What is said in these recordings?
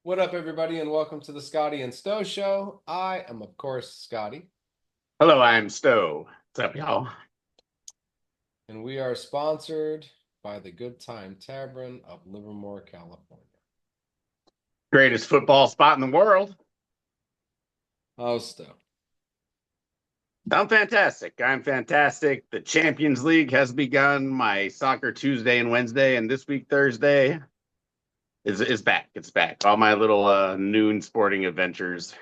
What up, everybody, and welcome to the Scottie and Sto show. I am, of course, Scotty, Hello, I'm Sto. What's up, y'all? and we are sponsored by the Good Time Tavern of Livermore, California. Greatest football spot in the world. Oh, Sto. I'm fantastic. I'm fantastic. The Champions League has begun. My soccer Tuesday and Wednesday, and this week Thursday is back. It's back. All my little noon sporting adventures.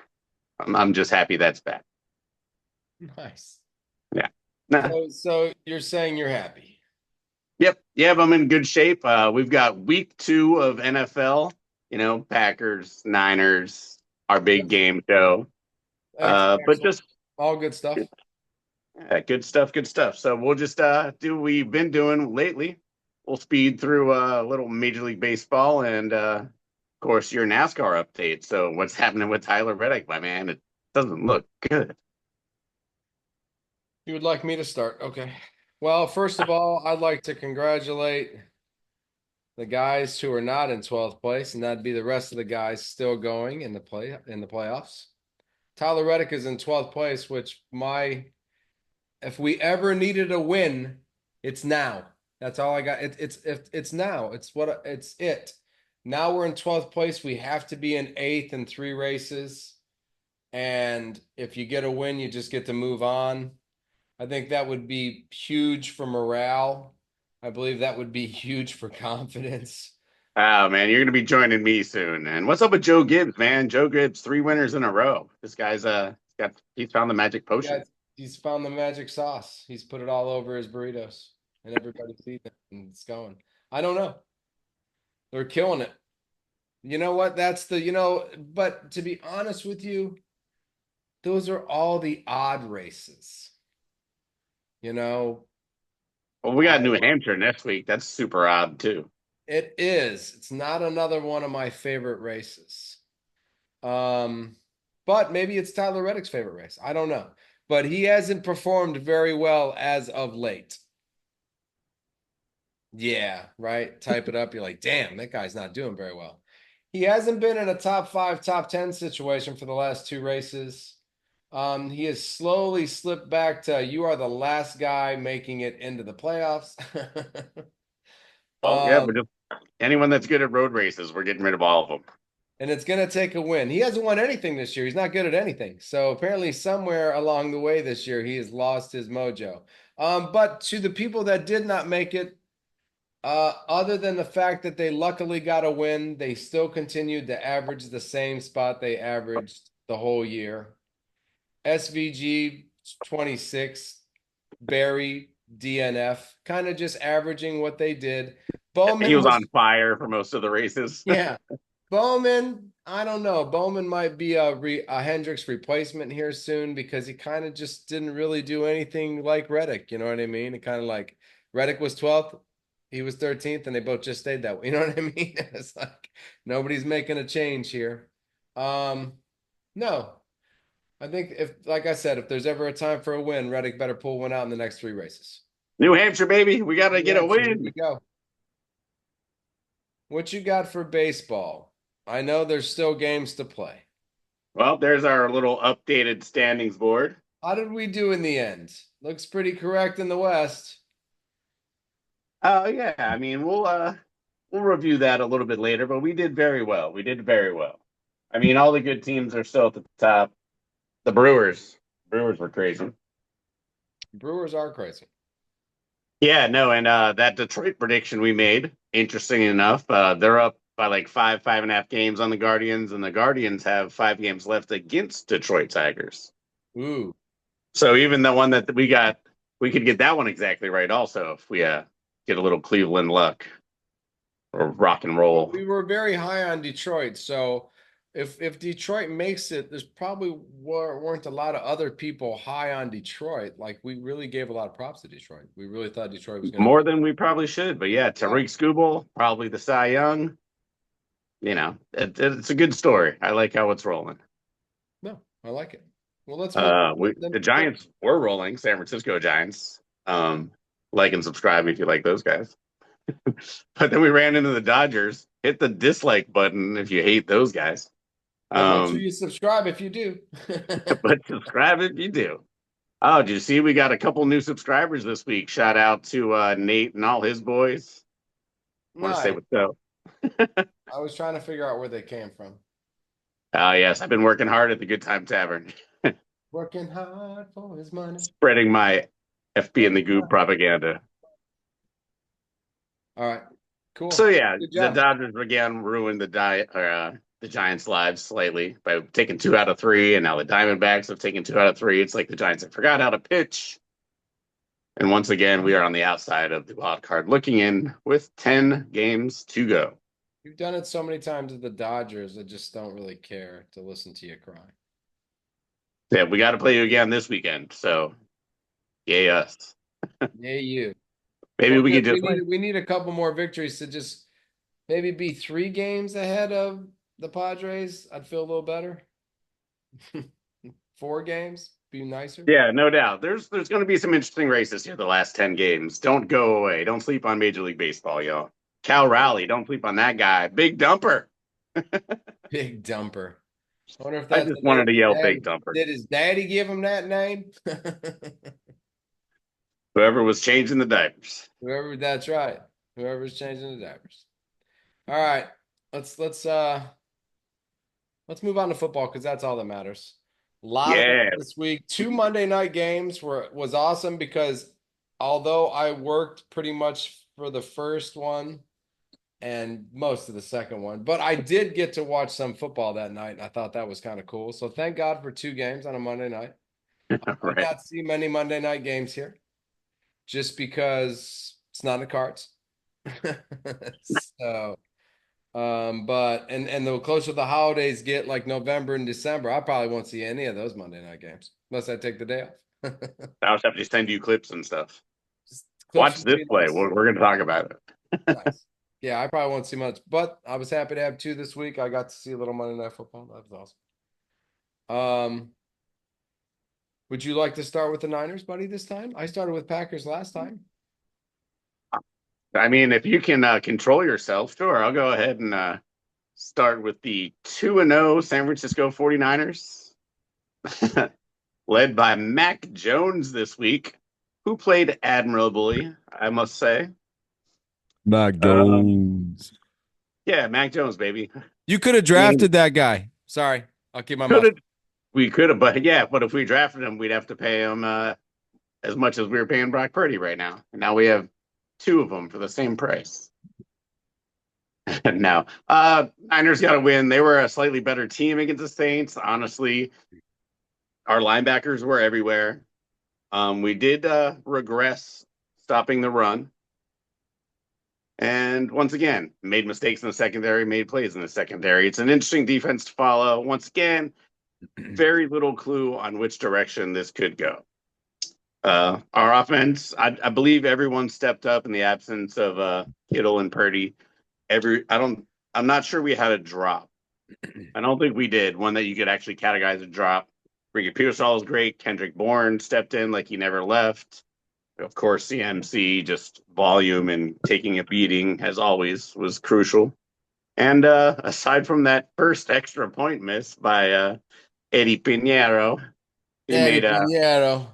I'm just happy that's back. Nice. Yeah. Nah. So you're saying you're happy? Yep. Yep. I'm in good shape. We've got week 2 of NFL. Packers, Niners, our big game show. But Excellent. just All good stuff. Yeah, good stuff, good stuff. So we'll just do what we've been doing lately. We'll speed through a little Major League Baseball and of course your NASCAR update. So what's happening with Tyler Reddick, my man? It doesn't look good. You would like me to start? Okay. Well, first of all, I'd like to congratulate the guys who are not in 12th place, and that'd be the rest of the guys still going in the playoffs. Tyler Reddick is in 12th place, which my if we ever needed a win, it's now. That's all I got. It's now. It's now we're in 12th place. We have to be in eighth in 3 races. And if you get a win, you just get to move on. I think that would be huge for morale. I believe that would be huge for confidence. Oh man, you're gonna be joining me soon. And what's up with Joe Gibbs, man? Joe Gibbs, 3 winners in a row. This guy's he's found the magic Yeah, potion. he's found the magic sauce. He's put it all over his burritos, and everybody sees it, and it's going. I don't know. They're killing it. You know what? But to be honest with you, those are all the odd races. You know, Well, we got I New Hampshire next week. That's super odd too. it is. It's not another one of my favorite races. Um, but maybe it's Tyler Reddick's favorite race. I don't know. But he hasn't performed very well as of late. Yeah, right. Type it up. You're like, damn, that guy's not doing very well. He hasn't been in a top five, top 10 situation for the last 2 races. He has slowly slipped back to you are the last guy making it into the playoffs. Oh yeah, um, but just anyone that's good at road races, we're getting rid of all of them. and it's going to take a win. He hasn't won anything this year. He's not good at anything. So apparently, somewhere along the way this year, he has lost his mojo. But to the people that did not make it, other than the fact that they luckily got a win, they still continued to average the same spot they averaged the whole year. SVG 26, Barry, DNF, kind of just averaging what they did. He Bowman was was, on fire for most of the races. yeah. Bowman, I don't know. Bowman might be a Hendricks replacement here soon because he kind of just didn't really do anything like Reddick. You know what I mean? It kind of like Reddick was 12th, he was 13th, and they both just stayed that way. You know what I mean? It's like nobody's making a change here. Um, no, I think if, like I said, if there's ever a time for a win, Reddick better pull one out in the next 3 races. New Hampshire, baby, we got to New get a Hampshire, here win. we go. What you got for baseball? I know there's still games to play. Well, there's our little updated standings board. How did we do in the end? Looks pretty correct in the West. Oh yeah, I mean we'll review that a little bit later, but we did very well. We did very well. I mean, all the good teams are still at the top. The Brewers were crazy. Brewers are crazy. Yeah, no, and that Detroit prediction we made, interesting enough, they're up by like 5.5 games on the Guardians, and the Guardians have 5 games left against Detroit Tigers. Ooh. So even the one that we got, we could get that one exactly right also if we get a little Cleveland luck or rock and Well, roll. we were very high on Detroit, so if Detroit makes it, there's probably weren't a lot of other people high on Detroit. Like we really gave a lot of props to Detroit. We really thought Detroit was going to More be. than we probably should, but yeah, Yeah. Tariq Skubal, probably the Cy Young. It's a good story. I like how it's rolling. No, I like it. Well, let's move on. The Giants were rolling, San Francisco Giants. Like and subscribe if you like those guys. But then we ran into the Dodgers. hit the dislike button if you hate those guys. But make sure Um, you subscribe if you do. but subscribe if you do. Oh, did you see we got a couple new subscribers this week? Shout out to Nate and all his boys. Want to say Nice. what's up? I was trying to figure out where they came from. Yes, I've been working hard at the Good Time Tavern, Working hard for his money. spreading my FB and the Working Goop hard. propaganda. All right. So Cool. yeah, Good the job. Dodgers again ruined the Giants' lives slightly by taking 2 out of 3, and now the Diamondbacks have taken 2 out of 3. It's like the Giants have forgot how to pitch, and once again we are on the outside of the wild card, looking in with 10 games to go. You've done it so many times with the Dodgers. I just don't really care to listen to you cry. Yeah, we got to play you again this weekend. So yay us. Yeah, you. Maybe Well, we good. could We just need we need a couple more victories to just maybe be 3 games ahead of the Padres. I'd feel a little better. 4 games, be nicer. yeah, no doubt. There's going to be some interesting races here the last 10 games. Don't go away. Don't sleep on Major League Baseball, y'all. Cal Raleigh, don't sleep on that guy. Big dumper. Big dumper. I wonder if I that's just the name wanted to his yell daddy. big dumper. Did his daddy give him that name? Whoever was changing the diapers. Whoever, that's right. Whoever's changing the diapers. All right. Let's move on to football because that's all that matters. A lot of it Yeah. this week. 2 Monday night games was awesome because although I worked pretty much for the first one and most of the second one, but I did get to watch some football that night. And I thought that was kind of cool. So thank God for 2 games on a Monday night. I might Right. not see many Monday night games here just because it's not in the cards. So but and the closer the holidays get, like November and December, I probably won't see any of those Monday night games unless I take the day off. I'll just have to send you clips and stuff. Just clips Watch would this be play. nice. We're going to talk about it. Nice. Yeah, I probably won't see much, but I was happy to have 2 this week. I got to see a little Monday Night Football. That was awesome. Would you like to start with the Niners, buddy, this time? I started with Packers last time. I mean, if you can control yourself, sure. I'll go ahead and start with the 2-0 San Francisco 49ers, led by Mac Jones this week, who played admirably, I must say. Mac Um, Jones. yeah, Mac Jones, baby. You could have I mean, drafted that guy. Sorry, I'll keep my could mouth. have we could have, but yeah, but if we drafted him, we'd have to pay him as much as we were paying Brock Purdy right now. And now we have 2 of them for the same price. No, Niners got to win. They were a slightly better team against the Saints. Honestly, our linebackers were everywhere. We did regress stopping the run. And once again, made mistakes in the secondary, made plays in the secondary. It's an interesting defense to follow. Once again, very little clue on which direction this could go. Our offense, I believe everyone stepped up in the absence of Kittle and Purdy. I'm not sure we had a drop. I don't think we did one that you could actually categorize a drop. Ricky Pearsall was great. Kendrick Bourne stepped in like he never left. Of course, CMC, just volume and taking a beating, as always, was crucial. And aside from that first extra point miss by Eddie Pinheiro, he Eddie made Pinheiro.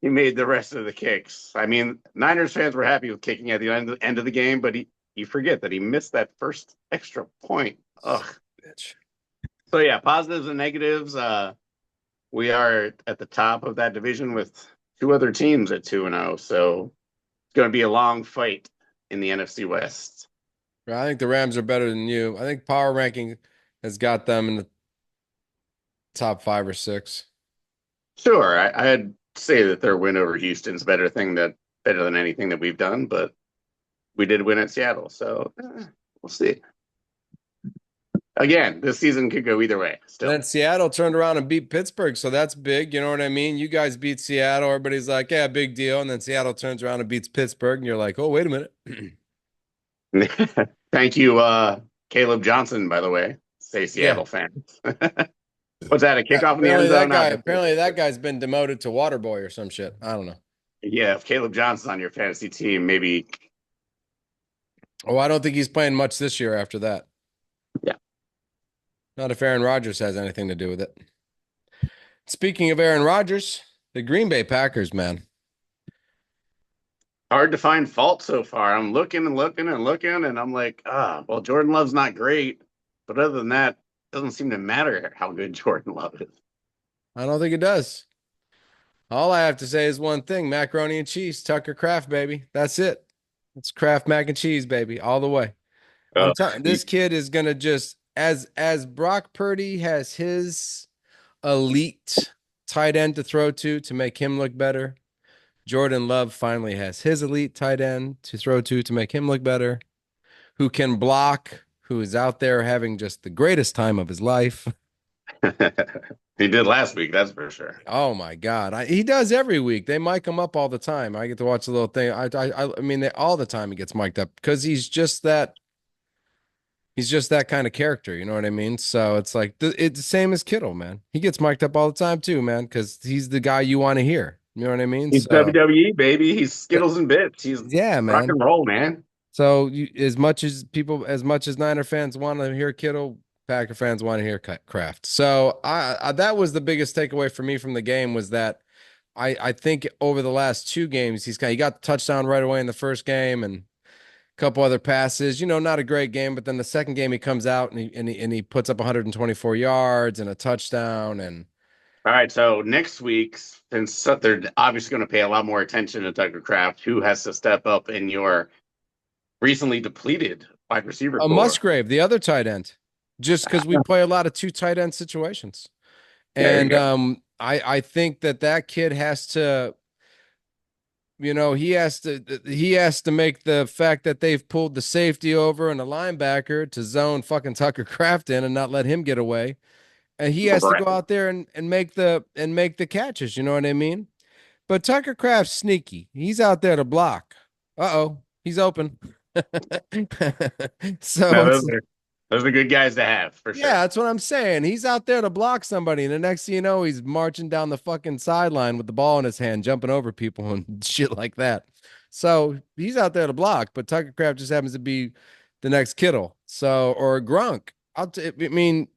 he made the rest of the kicks. I mean, Niners fans were happy with kicking at the end of the game, but you forget that he missed that first extra point. Ugh. Bitch. So yeah, positives and negatives. We are at the top of that division with 2 other teams at 2-0. So it's going to be a long fight in the NFC West. I think the Rams are better than you. I think power ranking has got them in the top 5 or 6. Sure, I'd say that their win over Houston's better than anything that we've done, but we did win at Seattle, so we'll see. Again, this season could go either way. Still, Then Seattle turned around and beat Pittsburgh, so that's big. You know what I mean? You guys beat Seattle. Everybody's like, yeah, big deal. And then Seattle turns around and beats Pittsburgh, and you're like, oh, wait a minute. thank you, Caleb Johnson. By the way, say Yeah. Seattle fans. What's that? A kickoff in the Apparently end zone? that guy's been demoted to water boy or some shit. I don't know. Yeah, if Caleb Johnson's on your fantasy team, maybe. Oh, I don't think he's playing much this year after that. Not if Aaron Rodgers has anything to do with it. Speaking of Aaron Rodgers, the Green Bay Packers, man. Hard to find fault so far. I'm looking and looking and looking, and I'm like, well, Jordan Love's not great, but other than that, it doesn't seem to matter how good Jordan Love is. I don't think it does. All I have to say is one thing: macaroni and cheese, Tucker Kraft, baby. That's it. It's Kraft mac and cheese, baby, all the way. I'm Uh, telling you, this kid is gonna just as Brock Purdy has his elite tight end to throw to make him look better. Jordan Love finally has his elite tight end to throw to make him look better, who can block, who is out there having just the greatest time of his life. he did last week, that's for sure. Oh my God. He does every week. They mic him up all the time. I get to watch the little thing. I mean, all the time he gets mic'd up because he's just that kind of character. You know what I mean? So it's like, it's the same as Kittle, man. He gets mic'd up all the time too, man, because he's the guy you want to hear. You know what I mean? He's So WWE, baby. He's Skittles and Bits. He's yeah, rock man. and roll, man. So as much as Niner fans want to hear Kittle, Packer fans want to hear Kraft. So I that was the biggest takeaway for me from the game was that I think over the last two games he got the touchdown right away in the first game and a couple other passes. You know, not a great game, but then the second game he comes out and he puts up 124 yards and a touchdown and All right, so next week, since they're obviously going to pay a lot more attention to Tucker Kraft, who has to step up in your recently depleted wide receiver a core? Musgrave, the other tight end, just because we play a lot of two tight end situations. There you And go. I think that kid has to, you know, he has to make the fact that they've pulled the safety over and a linebacker to zone fucking Tucker Kraft in and not let him get away. And he has to Right. go out there and make the catches, you know what I mean? But Tucker Kraft's sneaky. He's out there to block. Uh-oh, he's open. So No, it's those are good guys to have for yeah, sure. that's what I'm saying. He's out there to block somebody, and the next thing you know, he's marching down the fucking sideline with the ball in his hand, jumping over people and shit like that. So he's out there to block, but Tucker Kraft just happens to be the next Kittle, so or Grunk. I mean,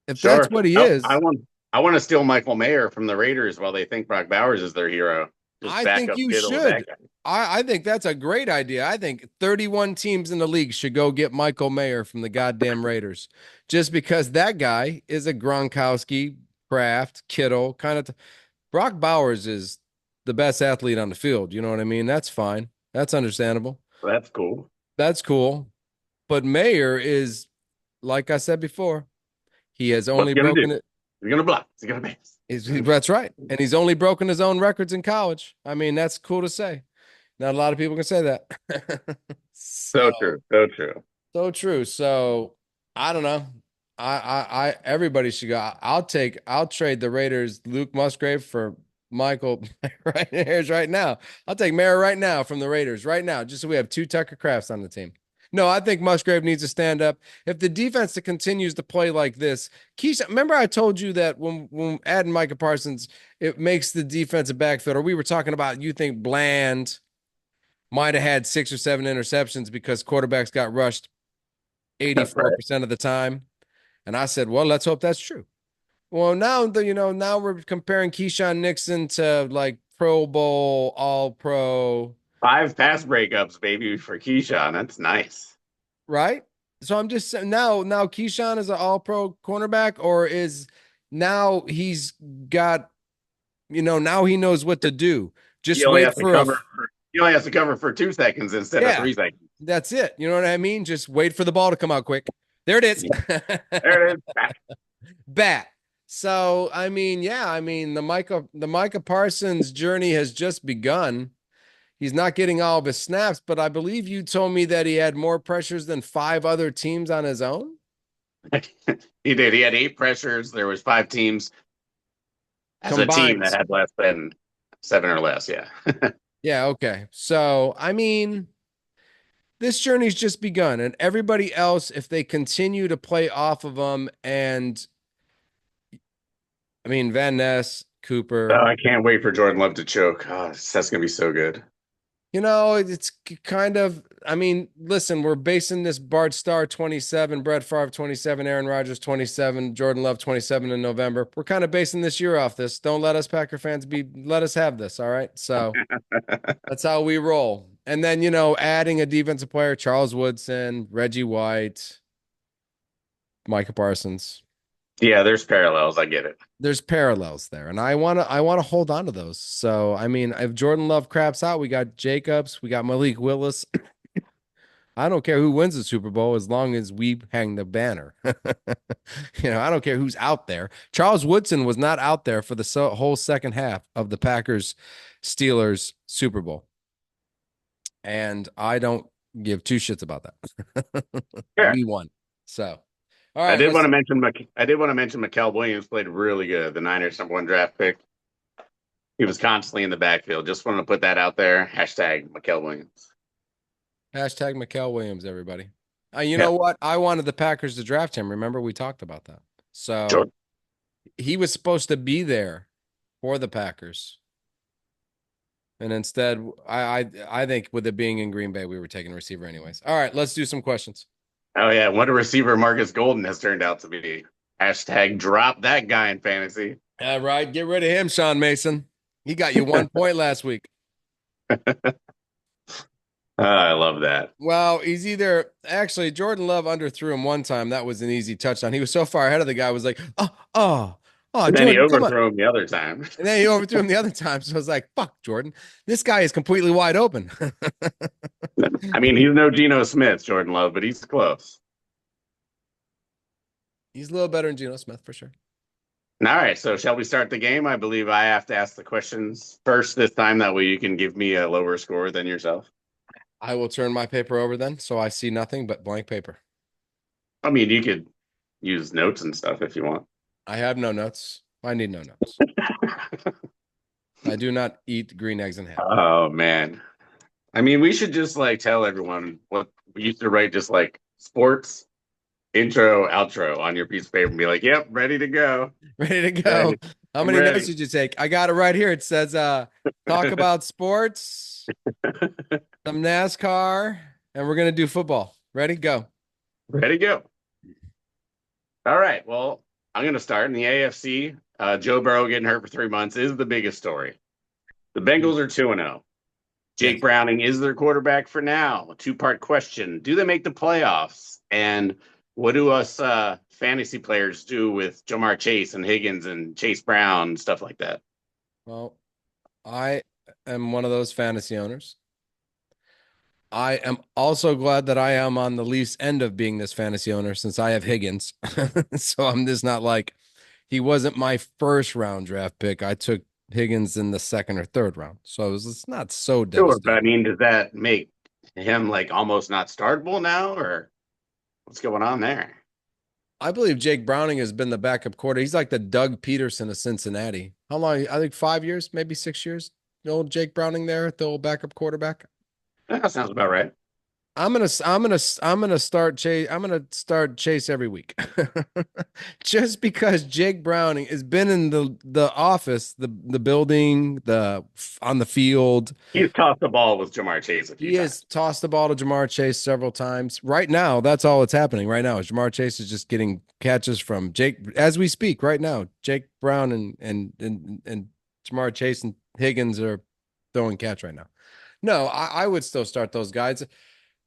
if that's Sure. what he I is, want I want to steal Michael Mayer from the Raiders while they think Brock Bowers is their hero. Just I back think up you Kittle with that should. guy. I think that's a great idea. I think 31 teams in the league should go get Michael Mayer from the goddamn Raiders, just because that guy is a Gronkowski, Kraft, Kittle kind of. Brock Bowers is the best athlete on the field. You know what I mean? That's fine. That's understandable. So that's cool. That's cool. But Mayer is, like I said before, he has What's only he gonna do? broken it. He's gonna block. He's gonna miss. That's right. And he's only broken his own records in college. I mean, that's cool to say. Not a lot of people can say that. So So, true. So true. so true. So I don't know. Everybody should go. I'll trade the Raiders Luke Musgrave for Michael right now. I'll take Mara right now from the Raiders right now, just so we have two Tucker Crafts on the team. No, I think Musgrave needs to stand up. If the defense continues to play like this, Keisha, remember I told you that when adding Micah Parsons, it makes the defensive backfield, or we were talking about you think Bland might have had 6 or 7 interceptions because quarterbacks got rushed Right. 84% of the time. And I said, well, let's hope that's true. Well, now we're comparing Keyshawn Nixon to like Pro Bowl, All Pro, 5 pass breakups, baby, for Keyshawn. That's nice. right? So I'm just saying now Keyshawn is an All Pro cornerback, or is now he's got now he knows what to do. He Just only wait has to for a cover. He only has to cover for 2 seconds instead of yeah, 3 seconds. that's it. You know what I mean? Just wait for the ball to come out quick. There it is. Yeah, there it is. Bat. So I mean, yeah, I mean the Micah Parsons journey has just begun. He's not getting all of his snaps, but I believe you told me that he had more pressures than 5 other teams on his own. He did. He had 8 pressures. There was 5 teams as a team Combined. that had less than 7 or less. Yeah. Yeah, okay. So I mean, this journey's just begun, and everybody else, if they continue to play off of them, and I mean Van Ness, Oh, Cooper, I can't wait for Jordan Love to choke. Oh, that's gonna be so good. it's kind of I mean, listen, we're basing this Bart Starr 27, Brett Favre 27, Aaron Rodgers 27, Jordan Love 27 in November. We're kind of basing this year off this. Don't let us Packer fans let us have this. All right. So that's how we roll. And then, adding a defensive player, Charles Woodson, Reggie White, Micah Parsons. Yeah, there's parallels. I get it. There's parallels there, and I want to hold on to those. So, I mean, if Jordan Love craps out, we got Jacobs, we got Malik Willis. I don't care who wins the Super Bowl as long as we hang the banner. I don't care who's out there. Charles Woodson was not out there for the whole second half of the Packers Steelers Super Bowl. And I don't give two shits about that. Sure. We won. So, all right. I did want to mention Mikael Williams played really good. The Niners #1 draft pick. He was constantly in the backfield. Just wanted to put that out there. Hashtag Mikael Williams. Hashtag Mikael Williams, everybody. You know what? I wanted the Packers to draft him. Remember, we talked about that. So Sure. He was supposed to be there for the Packers. And instead, I think with it being in Green Bay, we were taking a receiver anyways. All right, let's do some questions. Oh, yeah. What a receiver Marcus Golden has turned out to be. Hashtag drop that guy in fantasy. All right, get rid of him, Sean Mason. He got you 1 point last week. I love that. Well, he's actually Jordan Love underthrew him one time. That was an easy touchdown. He was so far ahead of the guy. I was like, oh, And then he overthrew him the other time. And then he overthrew him the other time. So I was like, fuck, Jordan. This guy is completely wide open. I mean, he's no Geno Smith, Jordan Love, but he's close. He's a little better than Geno Smith for sure. All right, so shall we start the game? I believe I have to ask the questions first this time. That way you can give me a lower score than yourself. I will turn my paper over then, so I see nothing but blank paper. I mean, you could use notes and stuff if you want. I have no notes. I need no notes. I do not eat green eggs and ham. Oh, man. I mean, we should just tell everyone what we used to write, just sports intro, outro on your piece of paper and be like, yep, ready to go. Ready to go. Ready. How many notes did you take? I got it right here. It says, talk about sports, some NASCAR, and we're going to do football. Ready? Go. Ready, go. All right. Well, I'm going to start in the AFC. Joe Burrow getting hurt for 3 months is the biggest story. The Bengals are 2-0. Jake Browning is their quarterback for now. A 2-part question. Do they make the playoffs? And what do us fantasy players do with Jamar Chase and Higgins and Chase Brown and stuff like that? Well, I am one of those fantasy owners. I am also glad that I am on the least end of being this fantasy owner since I have Higgins. So I'm just not he wasn't my first round draft pick. I took Higgins in the second or third round. So it's not so devastating. Sure, but I mean, does that make him almost not startable now, or what's going on there? I believe Jake Browning has been the backup quarter. He's like the Doug Peterson of Cincinnati. How long? I think 5 years, maybe 6 years. The old Jake Browning there, the old backup quarterback. That sounds about right. I'm gonna start Chase. I'm gonna start Chase every week, just because Jake Browning has been in the office, the building, on the field. He's tossed the ball with Jamar Chase a few times. He has tossed the ball to Jamar Chase several times. Right now, that's all that's happening. Right now, is Jamar Chase is just getting catches from Jake as we speak. Right now, Jake Brown and Jamar Chase and Higgins are throwing catch right now. No, I would still start those guys.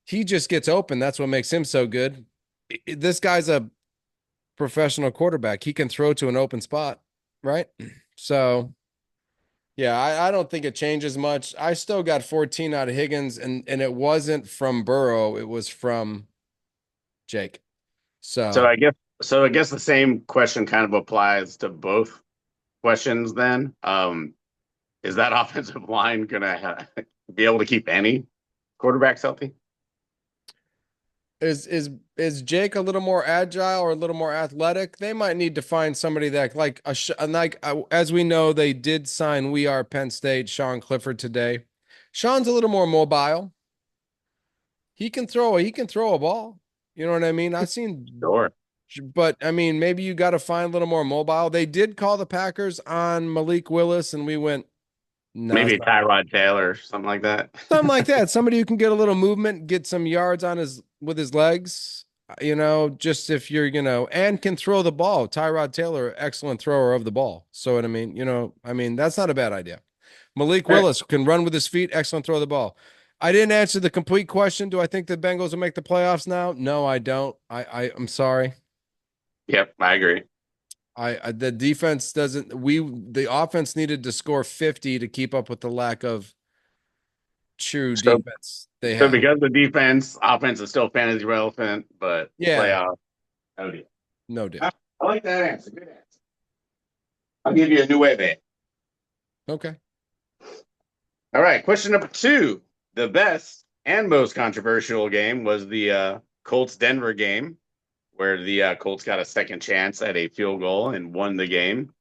He just gets open. That's what makes him so good. This guy's a professional quarterback. He can throw to an open spot, right? So, yeah, I don't think it changes much. I still got 14 out of Higgins, and it wasn't from Burrow. It was from Jake. So I guess the same question kind of applies to both questions then. Is that offensive line going to be able to keep any quarterbacks healthy? Is Jake a little more agile or a little more athletic? They might need to find somebody that as we know, they did sign We Are Penn State, Sean Clifford today. Sean's a little more mobile. He can throw a ball. You know what I mean? I've seen Sure. But I mean, maybe you got to find a little more mobile. They did call the Packers on Malik Willis, and we went, No, Maybe it's a not. Tyrod Taylor or something like that. Something like that. Somebody who can get a little movement, get some yards on his with his legs. Just if and can throw the ball. Tyrod Taylor, excellent thrower of the ball. So what I mean, that's not a bad idea. Malik All right. Willis can run with his feet, excellent throw of the ball. I didn't answer the complete question. Do I think the Bengals will make the playoffs now? No, I don't. I'm sorry. Yep, I agree. The defense doesn't the offense needed to score 50 to keep up with the lack of true So, defense they so have. because the defense, offense is still fantasy relevant, but Yeah, playoff, oh dear. no deal. I like that answer. Good answer. I'll give you a new way bet. Okay. All right, question number 2. The best and most controversial game was the Colts Denver game, where the Colts got a second chance at a field goal and won the game.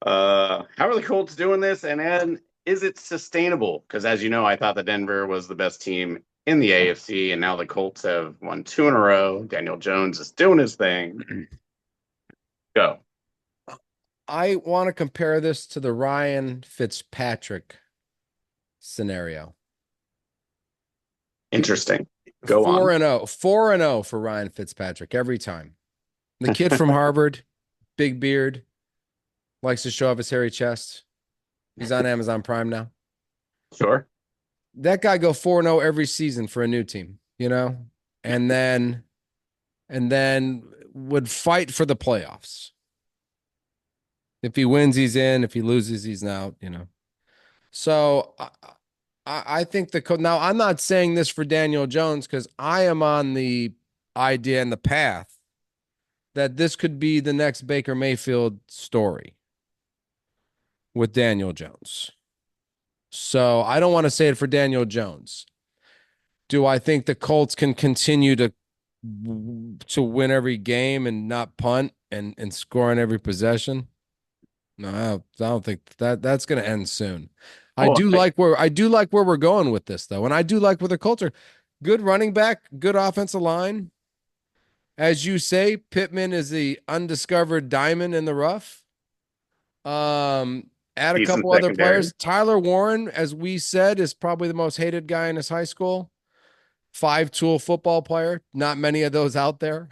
How are the Colts doing this, and is it sustainable? Because as you know, I thought that Denver was the best team in the AFC, and now the Colts have won 2 in a row. Daniel Jones is doing his thing. Go. I want to compare this to the Ryan Fitzpatrick scenario. Interesting. Go 4 on. and 0, 4 and 0 for Ryan Fitzpatrick every time. The kid from Harvard, big beard, likes to show off his hairy chest. He's on Amazon Prime now. Sure. That guy go 4-0 every season for a new team, and then would fight for the playoffs. If he wins, he's in. If he loses, he's out. So I think now I'm not saying this for Daniel Jones because I am on the idea and the path that this could be the next Baker Mayfield story with Daniel Jones. So I don't want to say it for Daniel Jones. Do I think the Colts can continue to win every game and not punt and score on every possession? No, I don't think that's going to end soon. I Oh, do like where we're going with this though, and I do like where the Colts are. Good running back, good offensive line. As you say, Pittman is the undiscovered diamond in the rough. Add a decent couple other secondary. players. Tyler Warren, as we said, is probably the most hated guy in his high school. 5-tool football player. Not many of those out there.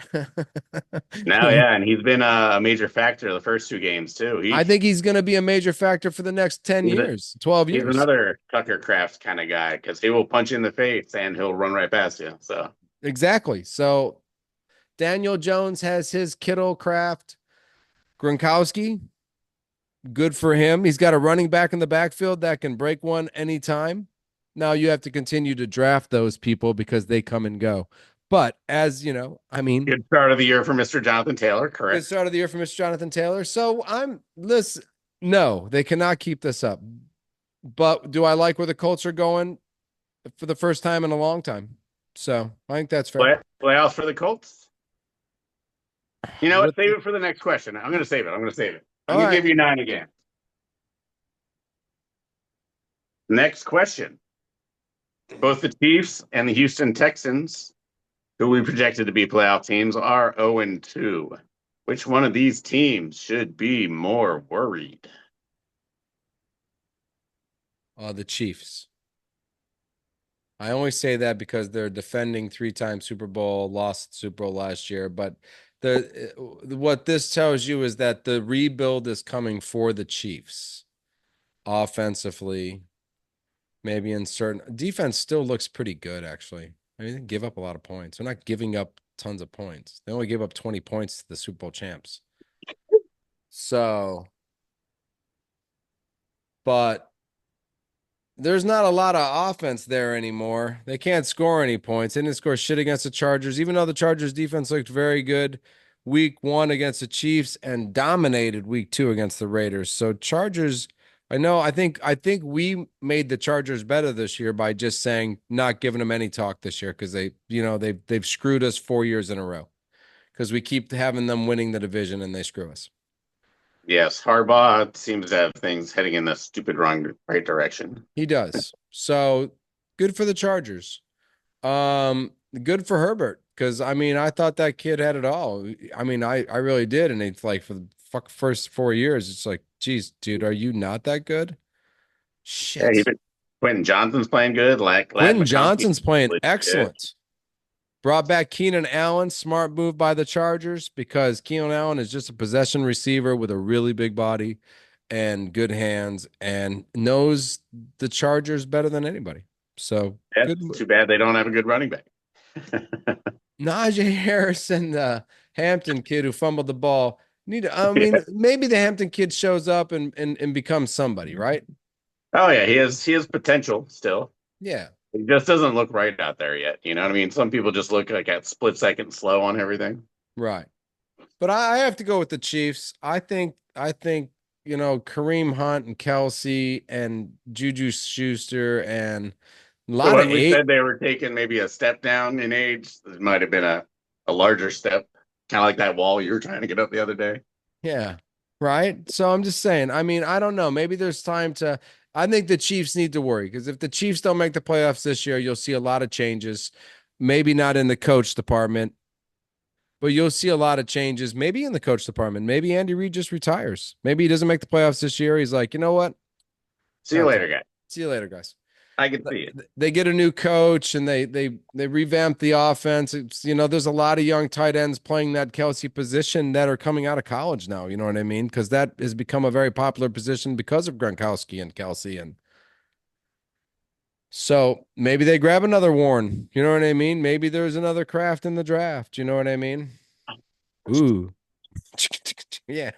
No, yeah, and he's been a major factor the first 2 games too. I think he's going to be a major factor for the next 10 He's, a, years, 12 he's years. another Tucker Craft kind of guy because he will punch you in the face and he'll run right past you. So Exactly. So Daniel Jones has his Kittle Craft. Gronkowski, good for him. He's got a running back in the backfield that can break one anytime. Now you have to continue to draft those people because they come and go. But as you know, good start of the year for Mr. Jonathan Taylor, good correct? start of the year for Mr. Jonathan Taylor. So listen, no, they cannot keep this up. But do I like where the Colts are going for the first time in a long time? So I think that's fair. Playoffs for the Colts. You know what? With Save it for the next question. I'm going to save it. I'm going to save it. I'm all going to right. give you 9 again. Next question. Both the Chiefs and the Houston Texans, who we projected to be playoff teams, are 0-2. Which one of these teams should be more worried? The Chiefs. I only say that because they're defending 3-time Super Bowl, lost Super Bowl last year. But what this tells you is that the rebuild is coming for the Chiefs. Offensively, maybe in certain defense still looks pretty good, actually. I mean, they give up a lot of points. They're not giving up tons of points. They only gave up 20 points to the Super Bowl champs. So, but there's not a lot of offense there anymore. They can't score any points. They didn't score shit against the Chargers, even though the Chargers defense looked very good week 1 against the Chiefs and dominated week 2 against the Raiders. So Chargers, I think we made the Chargers better this year by just saying not giving them any talk this year because they've screwed us 4 years in a row because we keep having them winning the division and they screw us. Yes, Harbaugh seems to have things heading in the stupid right direction. He does. So good for the Chargers. Good for Herbert because I thought that kid had it all. I really did, and it's like for the first 4 years, it's like, geez, dude, are you not that good? Yeah, Shit. even Quentin Johnson's playing good. Lad Quentin McConkey, Johnson's playing legit. excellent. Brought back Keenan Allen. Smart move by the Chargers because Keenan Allen is just a possession receiver with a really big body and good hands and knows the Chargers better than anybody. So Yeah, good. it's too bad they don't have a good running back. Najee Harris and the Hampton kid who fumbled the ball I Yeah. mean, maybe the Hampton kid shows up and becomes somebody, right? Oh yeah, he has potential still. Yeah. He just doesn't look right out there yet. You know what I mean? Some people just look like at split second slow on everything. Right. But I have to go with the Chiefs. I think, Kareem Hunt and Kelsey and Juju Schuster and a So lot of when we eight. said they were taking maybe a step down in age, it might have been a larger step, kind of like that wall you were trying to get up the other day. Yeah. Right. So I'm just saying, I mean, I don't know. Maybe there's time to I think the Chiefs need to worry because if the Chiefs don't make the playoffs this year, you'll see a lot of changes. Maybe not in the coach department, but you'll see a lot of changes. Maybe in the coach department. Maybe Andy Reid just retires. Maybe he doesn't make the playoffs this year. He's like, you know what? See you Not later, time. guys. See you later, guys. I can see it. They get a new coach and they revamp the offense. It's, there's a lot of young tight ends playing that Kelsey position that are coming out of college now. You know what I mean? Because that has become a very popular position because of Gronkowski and Kelsey. And so maybe they grab another Warren. You know what I mean? Maybe there's another Kraft in the draft. You know what I mean? Ooh. Yeah.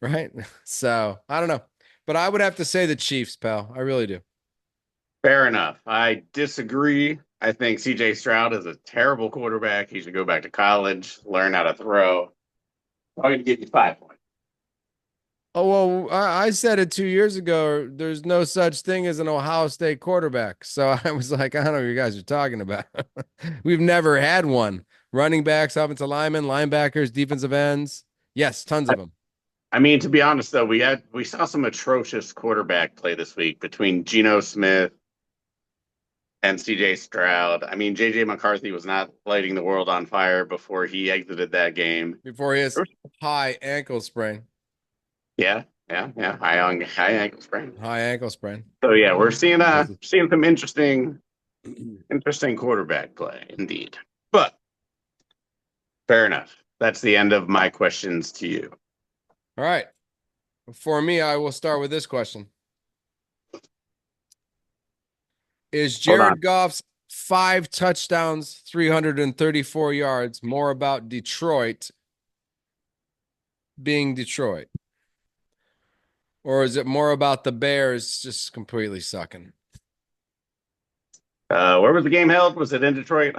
Right. So I don't know. But I would have to say the Chiefs, pal. I really do. Fair enough. I disagree. I think CJ Stroud is a terrible quarterback. He should go back to college, learn how to throw. I'm going to give you 5 points. Oh, well, I said it 2 years ago. There's no such thing as an Ohio State quarterback. So I was like, I don't know what you guys are talking about. We've never had one. Running backs, offensive linemen, linebackers, defensive ends. Yes, tons of them. I mean, to be honest, though, we saw some atrocious quarterback play this week between Geno Smith and CJ Stroud. I mean, JJ McCarthy was not lighting the world on fire before he exited that game. Before his high ankle sprain. Yeah, yeah. High ankle sprain. High ankle sprain. So yeah, we're seeing some interesting quarterback play indeed. But fair enough. That's the end of my questions to you. All right. For me, I will start with this question. Is Hold on. Jared Goff's 5 touchdowns, 334 yards more about Detroit being Detroit? Or is it more about the Bears just completely sucking? Where was the game held? Was it in Detroit?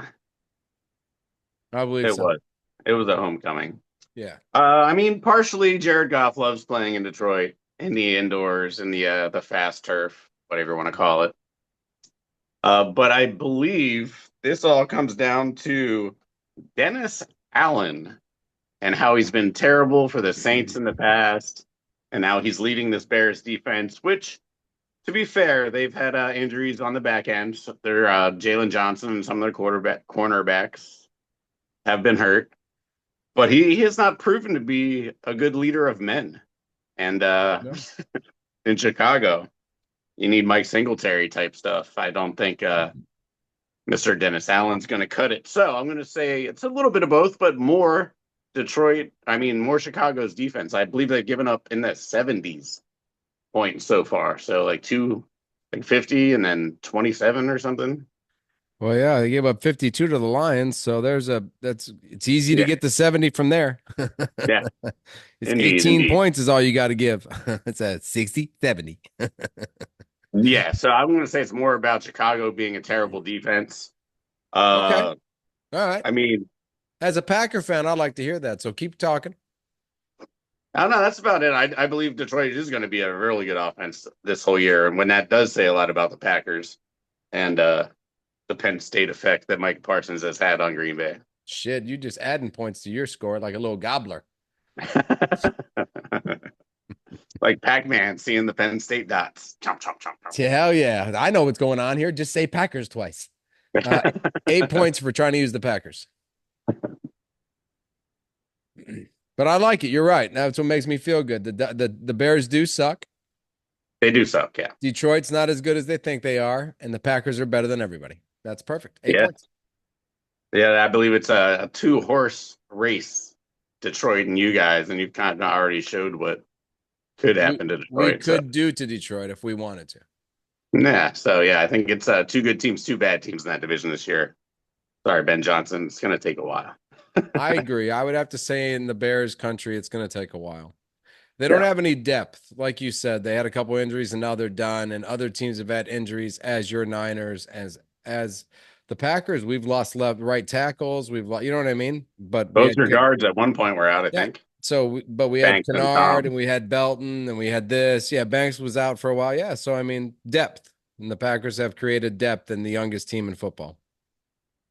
I believe It so. was. It was a homecoming. Yeah. I mean, partially Jared Goff loves playing in Detroit in the indoors in the fast turf, whatever you want to call it. But I believe this all comes down to Dennis Allen and how he's been terrible for the Saints in the past, and now he's leading this Bears defense, which, to be fair, they've had injuries on the back end. So their Jalen Johnson and some of their cornerbacks have been hurt, but he has not proven to be a good leader of men. And No. in Chicago, you need Mike Singletary type stuff. I don't think Mr. Dennis Allen's going to cut it. So I'm going to say it's a little bit of both, but more more Chicago's defense. I believe they've given up in the 70s points so far. So like 50 and then 27 or something. Well, yeah, they gave up 52 to the Lions, so it's easy to Yeah. get to 70 from there. Yeah. It's Indeed, 18 indeed. points is all you got to give. It's a 60, 70. Yeah. So I'm going to say it's more about Chicago being a terrible defense. Okay. All right. I mean, As a Packer fan, I'd like to hear that. So keep talking. I don't know. That's about it. I believe Detroit is going to be a really good offense this whole year. And when that does say a lot about the Packers and the Penn State effect that Mike Parsons has had on Green Bay. Shit, you just adding points to your score like a little gobbler. Like Pac-Man seeing the Penn State dots. Chomp, chomp, chomp, chomp. Hell yeah. I know what's going on here. Just say Packers twice. 8 points for trying to use the Packers. But I like it. You're right. That's what makes me feel good. The Bears do suck. They do suck, yeah. Detroit's not as good as they think they are, and the Packers are better than everybody. That's perfect. 8 Yeah. points. Yeah, I believe it's a two-horse race, Detroit and you guys, and you've kind of already showed what could We happen to we Detroit. So could do to Detroit if we wanted to. yeah, I think it's two good teams, two bad teams in that division this year. Sorry, Ben Johnson. It's gonna take a while. I agree. I would have to say in the Bears country, it's going to take a while. They don't Yeah, have any depth. Like you said, they had a couple injuries and now they're done. And other teams have had injuries as your Niners, as the Packers. We've lost left, right tackles. We've lost, you know what I mean? But we both had your guards at one point were out, I yeah. think. So, but we had Banks and Kennard Tom. and we had Belton and we had this. Yeah, Banks was out for a while. Yeah. So I mean, depth. And the Packers have created depth in the youngest team in football.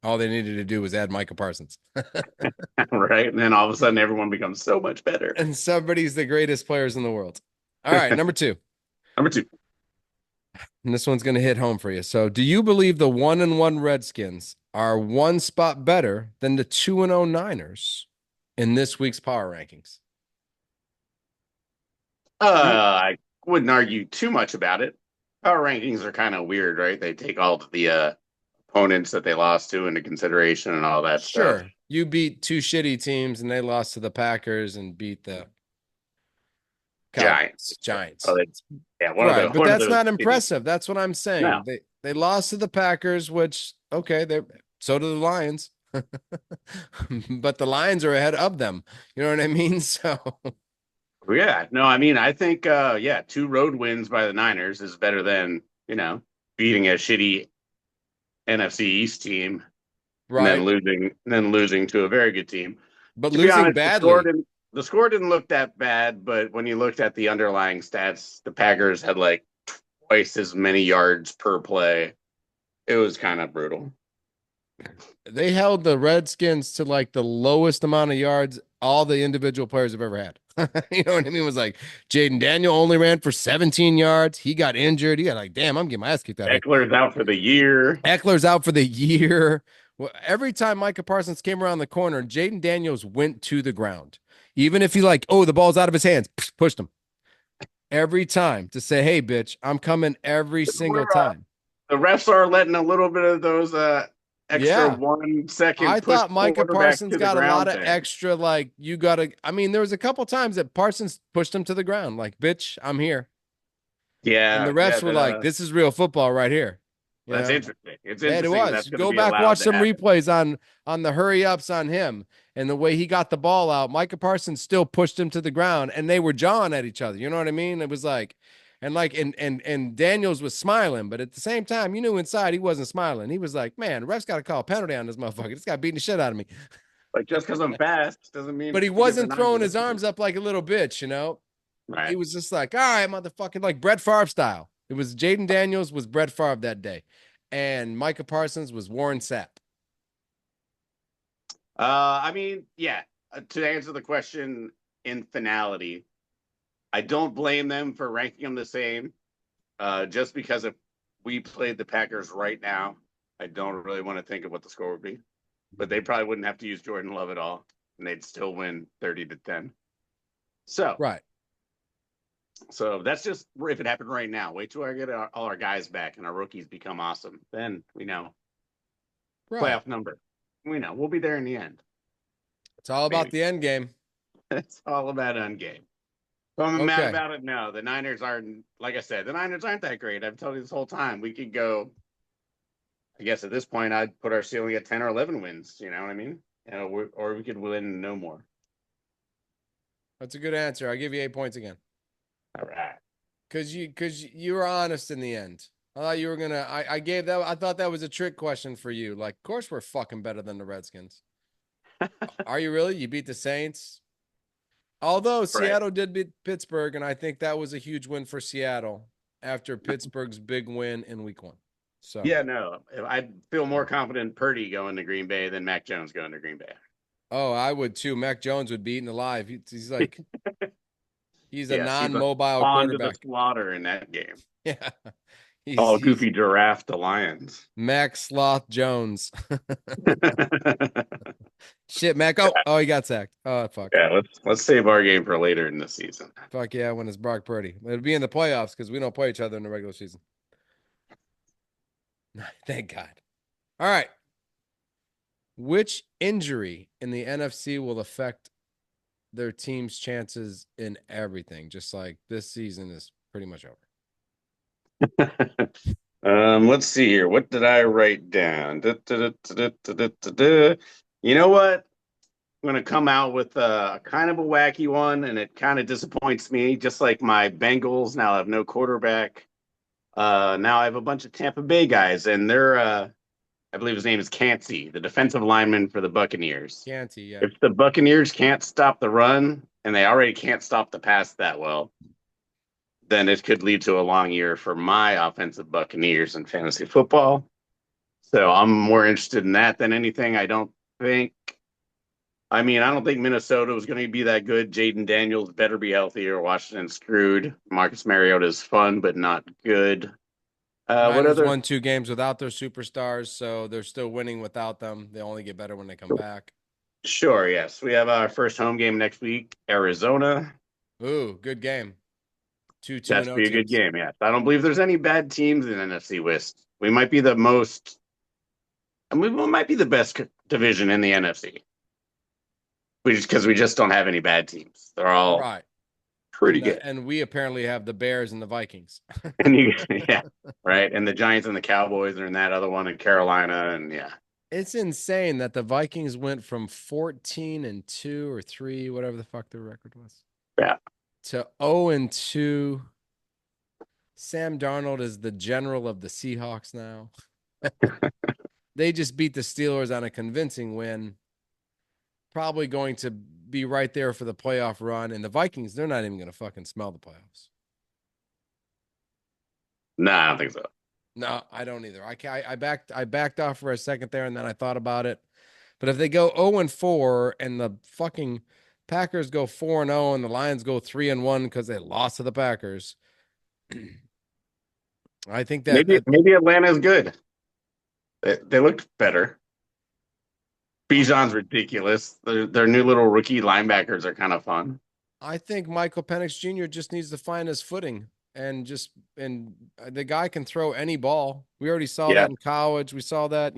All they needed to do was add Micah Parsons. Right? And then all of a sudden, everyone becomes so much better. And somebody's the greatest players in the world. All right, number 2. Number two. And this one's going to hit home for you. So, do you believe the 1-1 Redskins are one spot better than the 2-0 Niners in this week's power rankings? I wouldn't argue too much about it. Power rankings are kind of weird, right? They take all of the opponents that they lost to into consideration and all that stuff. Sure. You beat 2 shitty teams and they lost to the Packers and beat the Giants. Giants. Oh, yeah, Right, but one of that's those not cities. impressive. That's what I'm saying. No, They lost to the Packers, which okay, they so do the Lions. But the Lions are ahead of them. You know what I mean? So yeah, no, I mean, I think, yeah, 2 road wins by the Niners is better than beating a shitty NFC East team and right. then losing to a very good team. But To be losing honest, badly. the score didn't look that bad, but when you looked at the underlying stats, the Packers had like twice as many yards per play. It was kind of brutal. They held the Redskins to like the lowest amount of yards all the individual players have ever had. You know what I mean? It was like Jaden Daniel only ran for 17 yards. He got injured. He got like, damn, I'm getting my ass kicked out here. Eckler's out for the year. Eckler's out for the year. Well, every time Micah Parsons came around the corner, Jaden Daniels went to the ground. Even if he like, oh, the ball's out of his hands, pushed him. Every time to say, hey, bitch, I'm coming every single time. The refs are letting a little bit of those extra Yeah. 1 second I push thought Micah quarterback Parsons to the got a lot ground of thing. extra, like, you got to, I mean, there was a couple times that Parsons pushed him to the ground, like, bitch, I'm here. And the Yeah, refs were like, this is real football right here. You that's know? interesting. It's Yeah, it interesting was. that's going to Go be back, allowed watch to some happen. replays on the hurry ups on him and the way he got the ball out. Micah Parsons still pushed him to the ground, and they were jawing at each other. You know what I mean? It was like, and Daniels was smiling, but at the same time, you knew inside he wasn't smiling. He was like, man, refs got to call a penalty on this motherfucker. This guy beating the shit out of me. Like just because I'm fast doesn't mean But he we give the wasn't throwing Niners his arms up like a little bitch, you know? He right. was just like, all right, motherfucking, like Brett Favre style. It was Jaden Daniels was Brett Favre that day. And Micah Parsons was Warren Sapp. I mean, yeah. To answer the question in finality, I don't blame them for ranking them the same. Just because if we played the Packers right now, I don't really want to think of what the score would be. But they probably wouldn't have to use Jordan Love at all, and they'd still win 30-10. So, Right. so that's just if it happened right now. Wait till I get all our guys back and our rookies become awesome. Then we know Right. playoff number. We know we'll be there in the end. It's all about Maybe. the end game. It's all about end game. So I'm mad about it. No, the Niners aren't. Like I said, the Niners aren't that great. I've told you this whole time. We could go. I guess at this point, I'd put our ceiling at 10 or 11 wins. You know what I mean? Or we could win no more. That's a good answer. I'll give you 8 points again. All right. Because you were honest in the end. I thought you were gonna. I thought that was a trick question for you. Like, of course we're fucking better than the Redskins. Are you really? You beat the Saints. Although Seattle did beat Pittsburgh, and I think that was a huge win for Seattle after Pittsburgh's big win in Week 1. So yeah, no, I'd feel more confident Purdy going to Green Bay than Mac Jones going to Green Bay. Oh, I would too. Mac Jones would be eaten alive. He's like, he's a yes, non-mobile he's quarterback. to the slaughter in that game. Yeah, He's goofy giraffe the Lions. Max Sloth Jones. Shit, Mac. Oh, he got sacked. Oh, fuck. Yeah, let's save our game for later in the season. Fuck yeah, when it's Brock Purdy. It'll be in the playoffs because we don't play each other in the regular season. Thank God. All right. Which injury in the NFC will affect their team's chances in everything? Just like this season is pretty much over. Let's see here. What did I write down? You know what? I'm gonna come out with a kind of a wacky one, and it kind of disappoints me. Just like my Bengals now have no quarterback. Now I have a bunch of Tampa Bay guys, and they're I believe his name is Cansey, the defensive lineman for the Buccaneers. Canty, yeah. If the Buccaneers can't stop the run, and they already can't stop the pass that well, then it could lead to a long year for my offensive Buccaneers in fantasy football. So I'm more interested in that than anything. I don't think Minnesota was going to be that good. Jaden Daniels better be healthy or Washington's screwed. Marcus Mariota is fun, but not good. What Niners other? won 2 games without their superstars, so they're still winning without them. They only get better when they come back. Sure, yes. We have our first home game next week, Arizona. Ooh, good game. 2-2 That's and be a good teams. game, yes. I don't believe there's any bad teams in NFC West. We might be the most. I mean, we might be the best division in the NFC. Because we just don't have any bad teams. They're all Right. pretty good. And we apparently have the Bears and the Vikings. And yeah, right. And the Giants and the Cowboys are in that other one in Carolina, and yeah. It's insane that the Vikings went from 14-2 or 3, whatever the fuck their record was. Yeah. To 0-2. Sam Darnold is the general of the Seahawks now. They just beat the Steelers on a convincing win. Probably going to be right there for the playoff run. And the Vikings, they're not even going to fucking smell the playoffs. No, I don't think so. No, I don't either. I backed off for a second there, and then I thought about it. But if they go 0-4 and the fucking Packers go 4-0 and the Lions go 3-1 because they lost to the Packers, I think that maybe Atlanta's good. They looked better. Bijan's ridiculous. Their new little rookie linebackers are kind of fun. I think Michael Penix Jr. just needs to find his footing and the guy can throw any ball. We already saw that in college. We saw that,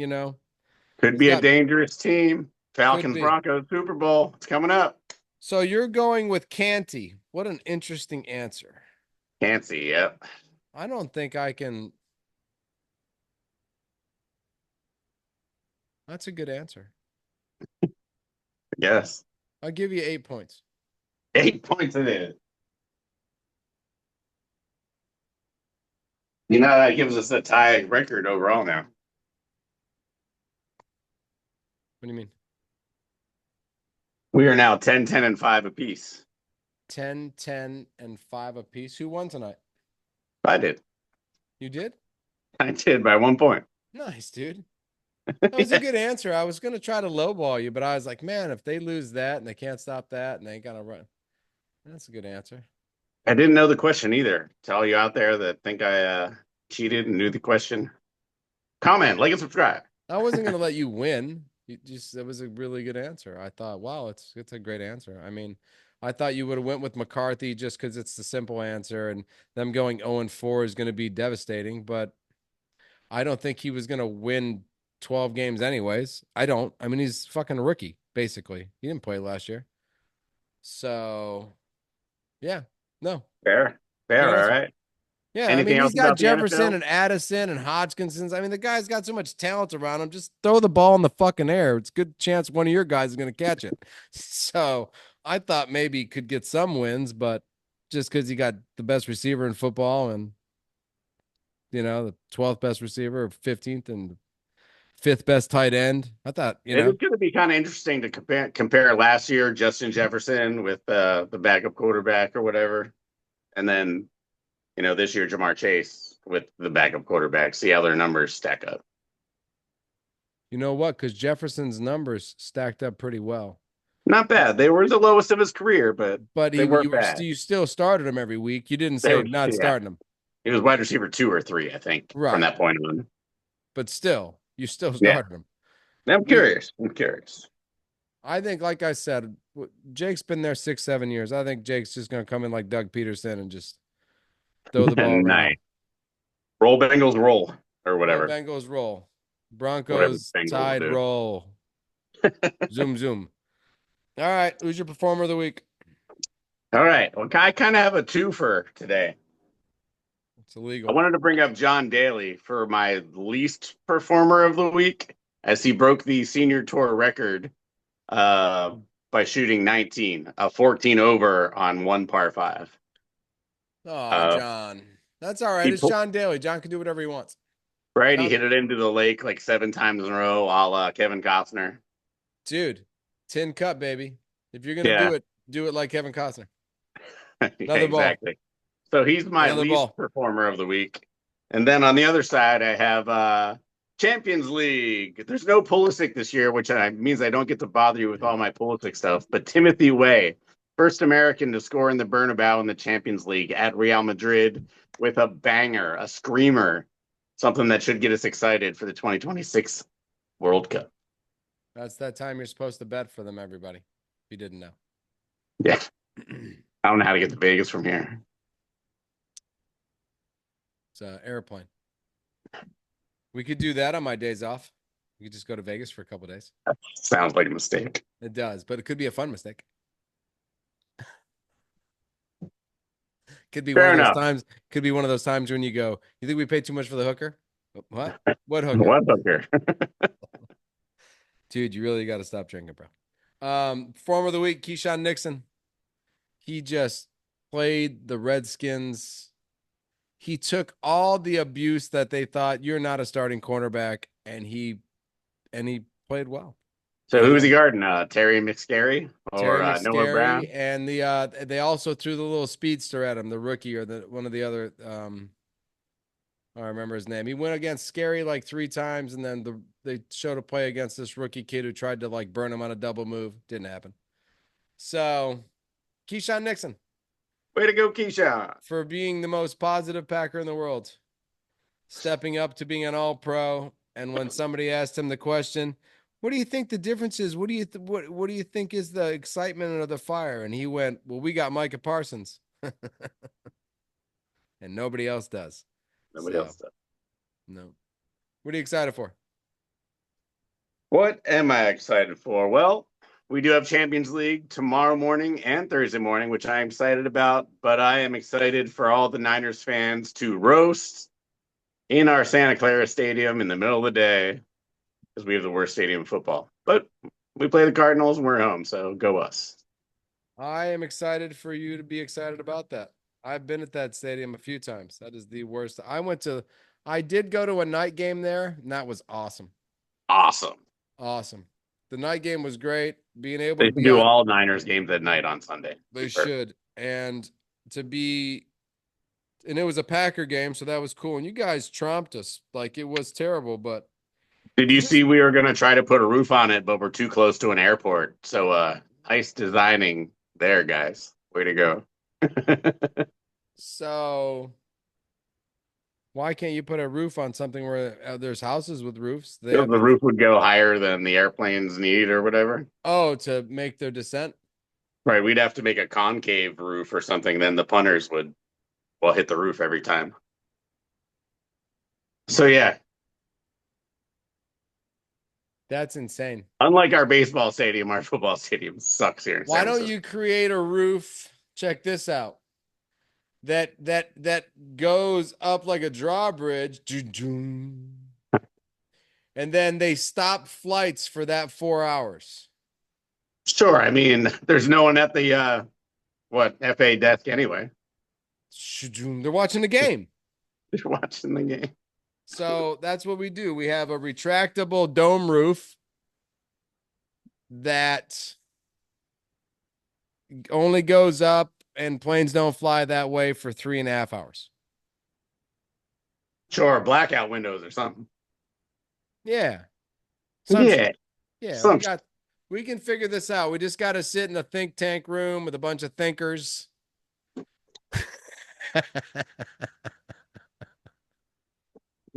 Could be a dangerous team. Falcons, Broncos, Super Bowl. It's coming up. So you're going with Canty. What an interesting answer. Canty, yep. I don't think I can. That's a good answer. Yes. I'll give you 8 points. 8 points it is. That gives us a tie record overall now. What do you mean? We are now 10, 10, and 5 apiece. 10, 10, and 5 apiece. Who won tonight? I did. You did? I did by 1 point. Nice, dude. That was a good answer. I was going to try to lowball you, but I was like, man, if they lose that and they can't stop that and they ain't going to run. That's a good answer. I didn't know the question either. To all you out there that think I cheated and knew the question, comment, like, and subscribe. I wasn't going to let you win. That was a really good answer. I thought, wow, it's a great answer. I mean, I thought you would have went with McCarthy just because it's the simple answer, and them going 0-4 is going to be devastating. But I don't think he was going to win 12 games anyways. I don't. I mean, he's fucking a rookie, basically. He didn't play last year. So, yeah, no. Fair, all right. Yeah, Anything he's got Jefferson NFL? and Addison and Hodgkinson's. I mean, the guy's got so much talent around him. Just throw the ball in the fucking air. It's a good chance one of your guys is going to catch it. So I thought maybe he could get some wins, but just because he got the best receiver in football and, the 12th best receiver, or 15th and 5th best tight end, I thought, It is going to be kind of interesting to compare last year, Justin Jefferson with the backup quarterback or whatever. And then, this year, Jamar Chase with the backup quarterback, see how their numbers stack up. You know what? Because Jefferson's numbers stacked up pretty well. Not bad. They were the lowest of his career, but they weren't bad. You still started him every week. You didn't say not starting him. He was wide receiver 2 or 3, I think, from Right. that point on. But still, you still Yeah. started him. I'm curious. I'm curious. I think, like I said, Jake's been there 6-7 years. I think Jake's just going to come in like Doug Peterson and just throw the ball Nice. around. Roll Bengals roll or Roll whatever. Bengals roll. Whatever Broncos Bengals tide do. roll. Zoom zoom. All right, who's your performer of the week? All right. Well, I kind of have a twofer today. It's I illegal. wanted to bring up John Daly for my least performer of the week, as he broke the senior tour record uh, by shooting 19, a 14 over on one par five. Oh, Uh, John. That's all right. he It's pu- John Daly. John can do whatever he wants. right, he John, hit it into the lake like 7 times in a row, a la Kevin Costner. dude, tin cup, baby. If you're gonna Yeah, do it like Kevin Costner. yeah, Another ball. exactly. So he's my Another least ball. performer of the week. And then on the other side, I have Champions League. There's no Pulisic this year, which means I don't get to bother you with all my Pulisic stuff. But Timothy Way, first American to score in the Bernabeu in the Champions League at Real Madrid with a banger, a screamer, something that should get us excited for the 2026 World Cup. That's that time you're supposed to bet for them, everybody. If you didn't know. Yeah. I don't know how to get to Vegas from here. It's an airplane. We could do that on my days off. We could just go to Vegas for a couple days. Sounds like a mistake. It does, but it could be a fun mistake. Could be one Fair of those enough. times. Could be one of those times when you go, you think we paid too much for the hooker? What? What hooker? What hooker? Dude, you really got to stop drinking, bro. Performer of the week, Keyshawn Nixon. He just played the Redskins. He took all the abuse that they thought you're not a starting cornerback, and he played well. So who's he guarding? Terry McScary Terry or Noah McScary, Brown? and they also threw the little speedster at him, the rookie or the one of the other. I remember his name. He went against Scary like 3 times, and then they showed a play against this rookie kid who tried to like burn him on a double move. Didn't happen. So, Keyshawn Nixon Way to go, Keyshawn. for being the most positive Packer in the world, stepping up to being an All-Pro. And when somebody asked him the question, "What do you think the difference is? What do you what do you think is the excitement or the fire?" And he went, "Well, we got Micah Parsons, and nobody else does." Nobody So, else does. no. What are you excited for? What am I excited for? Well, we do have Champions League tomorrow morning and Thursday morning, which I am excited about. But I am excited for all the Niners fans to roast in our Santa Clara Stadium in the middle of the day because we have the worst stadium in football. But we play the Cardinals and we're home, so go us. I am excited for you to be excited about that. I've been at that stadium a few times. That is the worst. I did go to a night game there, and that was awesome. Awesome. Awesome. The night game was great. Being able They to should be do on, all Niners games at night on Sunday. they Perfect. should. And to be, and it was a Packer game, so that was cool. And you guys trumped us. Like it was terrible, but Did to you just, see we were going to try to put a roof on it, but we're too close to an airport? So, nice designing there, guys. Way to go. so why can't you put a roof on something where there's houses with roofs? They The have the, roof would go higher than the airplanes need or whatever. oh, to make their descent. Right. We'd have to make a concave roof or something. Then the punters would, well, hit the roof every time. So, yeah, That's insane. unlike our baseball stadium, our football stadium sucks here in Why San don't Francisco. you create a roof? Check this out. That goes up like a drawbridge, and then they stop flights for that 4 hours. Sure. I mean, there's no one at the, FA desk anyway. They're watching the game. They're watching the game. So that's what we do. We have a retractable dome roof that only goes up, and planes don't fly that way for 3.5 hours. Sure. Blackout windows or something. Yeah. Yeah. Yeah, Some we can figure this out. We just got to sit in a think tank room with a bunch of thinkers.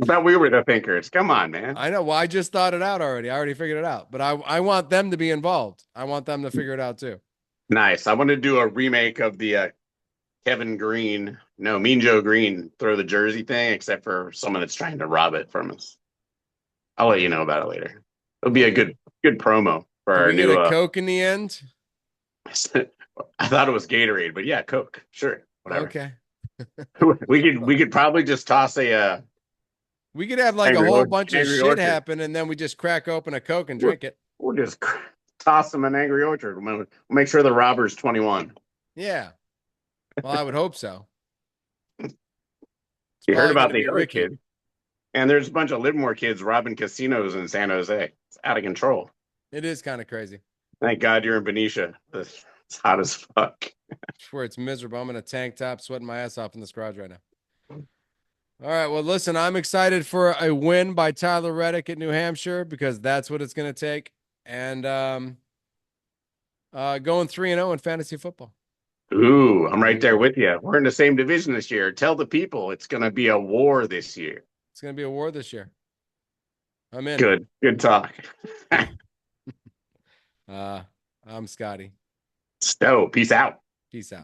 I thought we were the thinkers. Come on, man. I know. Well, I just thought it out already. I already figured it out. But I want them to be involved. I want them to figure it out too. Nice. I want to do a remake of the Kevin Green, no, Mean Joe Green throw the jersey thing, except for someone that's trying to rob it from us. I'll let you know about it later. It'll be a good promo for Do our we get new a Coke in the end? I thought it was Gatorade, but yeah, Coke. Sure. Whatever. Okay. We could probably just toss a We could have like a Angry whole Orchard- bunch of Angry shit Orchard. happen, and then we just crack open a Coke and drink it. We'll just toss them an Angry Orchard. We'll make sure the robber's 21. Yeah. Well, I would hope so. You heard probably about gonna the be other Ricky. kid. And there's a bunch of Livermore kids robbing casinos in San Jose. It's out of control. It is kind of crazy. Thank God you're in Benicia. It's hot as fuck. I swear it's miserable. I'm in a tank top, sweating my ass off in this garage right now. All right. Well, listen, I'm excited for a win by Tyler Reddick at New Hampshire because that's what it's going to take. And going 3-0 in fantasy football. Ooh, I'm right there with you. We're in the same division this year. Tell the people it's going to be a war this year. It's going to be a war this year. I'm in. Good talk. I'm Scotty. Sto, peace out. Peace out.